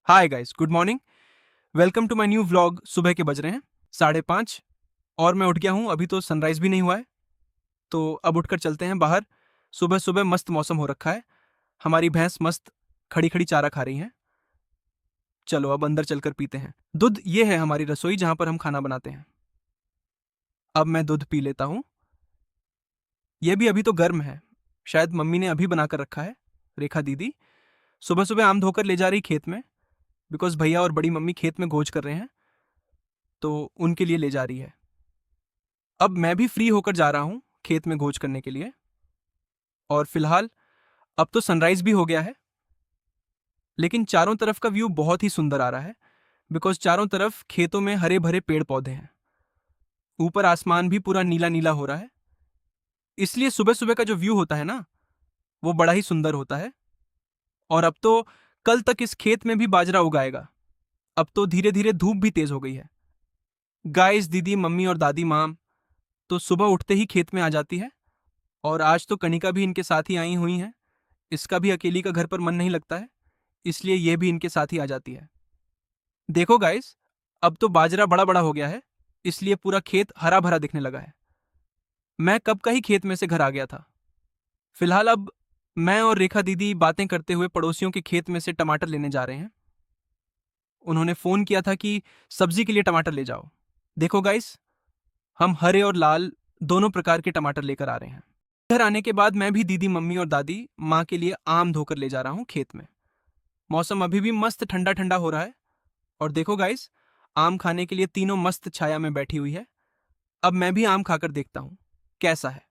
Hi guys, good morning. Welcome to my new vlog. सुबह के बज रहे हैं 5:30 और मैं उठ गया हूँ। अभी तो सनराइज भी नहीं हुआ है, तो अब उठकर चलते हैं बाहर। सुबह सुबह मस्त मौसम हो रखा है। हमारी भैंस मस्त खड़ी खड़ी चारा खा रही हैं। चलो अब अंदर चलकर पीते हैं दूध। ये है हमारी रसोई जहाँ पर हम खाना बनाते हैं। अब मैं दूध पी लेता हूँ। ये भी अभी तो गर्म है, शायद मम्मी ने अभी बनाकर रखा है। रेखा दीदी सुबह सुबह आम धोकर ले जा रही खेत में, बिकॉज भैया और बड़ी मम्मी खेत में गोज कर रहे हैं, तो उनके लिए ले जा रही है। अब मैं भी फ्री होकर जा रहा हूँ खेत में गोज करने के लिए। और फिलहाल अब तो सनराइज भी हो गया है, लेकिन चारों तरफ का व्यू बहुत ही सुंदर आ रहा है, बिकॉज चारों तरफ खेतों में हरे भरे पेड़ पौधे हैं। ऊपर आसमान भी पूरा नीला नीला हो रहा है, इसलिए सुबह सुबह का जो व्यू होता है ना, वो बड़ा ही सुंदर होता है। और अब तो कल तक इस खेत में भी बाजरा उगाएगा। अब तो धीरे धीरे धूप भी तेज हो गई है। गाइस, दीदी, मम्मी और दादी माँ तो सुबह उठते ही खेत में आ जाती है। और आज तो कनिका भी इनके साथ ही आई हुई है। इसका भी अकेली का घर पर मन नहीं लगता है, इसलिए ये भी इनके साथ ही आ जाती है। देखो गाइस, अब तो बाजरा बड़ा बड़ा हो गया है, इसलिए पूरा खेत हरा भरा दिखने लगा है। मैं कब का ही खेत में से घर आ गया था। फिलहाल अब मैं और रेखा दीदी बातें करते हुए पड़ोसियों के खेत में से टमाटर लेने जा रहे हैं। उन्होंने फोन किया था कि सब्जी के लिए टमाटर ले जाओ। देखो गाइस, हम हरे और लाल दोनों प्रकार के टमाटर लेकर आ रहे हैं। घर आने के बाद मैं भी दीदी, मम्मी और दादी माँ के लिए आम धोकर ले जा रहा हूँ खेत में। मौसम अभी भी मस्त ठंडा ठंडा हो रहा है। और देखो गाइस, आम खाने के लिए तीनों मस्त छाया में बैठी हुई है। अब मैं भी आम खाकर देखता हूँ कैसा है।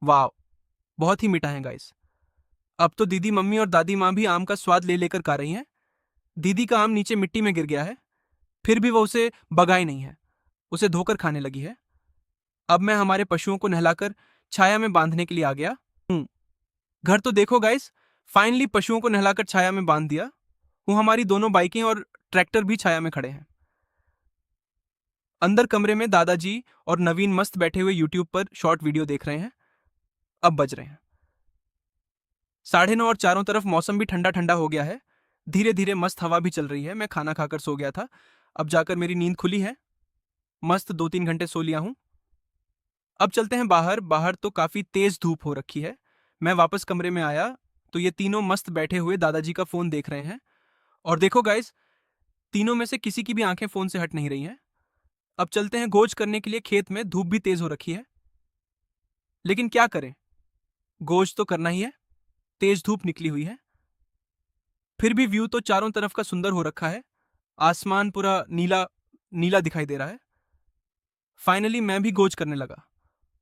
वाह, बहुत ही मीठा है गाइस। अब तो दीदी, मम्मी और दादी माँ भी आम का स्वाद ले लेकर खा रही हैं। दीदी का आम नीचे मिट्टी में गिर गया है, फिर भी वो उसे बगाई नहीं है, उसे धोकर खाने लगी है। अब मैं हमारे पशुओं को नहलाकर छाया में बांधने के लिए आ गया हूँ। घर तो देखो गाइस, फाइनली पशुओं को नहलाकर छाया में बांध दिया हूँ। हमारी दोनों बाइकें और ट्रैक्टर भी छाया में खड़े हैं। अंदर कमरे में दादाजी और नवीन मस्त बैठे हुए यूट्यूब पर शॉर्ट वीडियो देख रहे हैं। अब बज रहे हैं 9:30 और चारों तरफ मौसम भी ठंडा ठंडा हो गया है। धीरे धीरे मस्त हवा भी चल रही है। मैं खाना खाकर सो गया था, अब जाकर मेरी नींद खुली है। मस्त 2-3 घंटे सो लिया हूँ। अब चलते हैं बाहर। बाहर तो काफी तेज धूप हो रखी है। मैं वापस कमरे में आया तो ये तीनों मस्त बैठे हुए दादाजी का फोन देख रहे हैं। और देखो गाइस, तीनों में से किसी की भी आंखें फोन से हट नहीं रही हैं। अब चलते हैं गोज करने के लिए खेत में। धूप भी तेज हो रखी है, लेकिन क्या करें, गोज तो करना ही है। तेज धूप निकली हुई है, फिर भी व्यू तो चारों तरफ का सुंदर हो रखा है। आसमान पूरा नीला नीला दिखाई दे रहा है। फाइनली मैं भी गोज करने लगा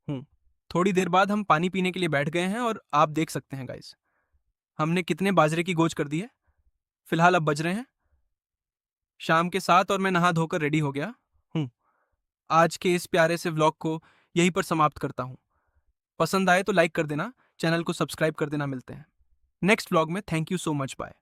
हूँ। थोड़ी देर बाद हम पानी पीने के लिए बैठ गए हैं और आप देख सकते हैं गाइस, हमने कितने बाजरे की गोज कर दी है। फिलहाल अब बज रहे हैं शाम के 7 और मैं नहा धोकर रेडी हो गया हूँ। आज के इस प्यारे से व्लॉग को यहीं पर समाप्त करता हूँ। पसंद आए तो लाइक कर देना, चैनल को सब्सक्राइब कर देना। मिलते हैं नेक्स्ट व्लॉग में। Thank you so much, bye.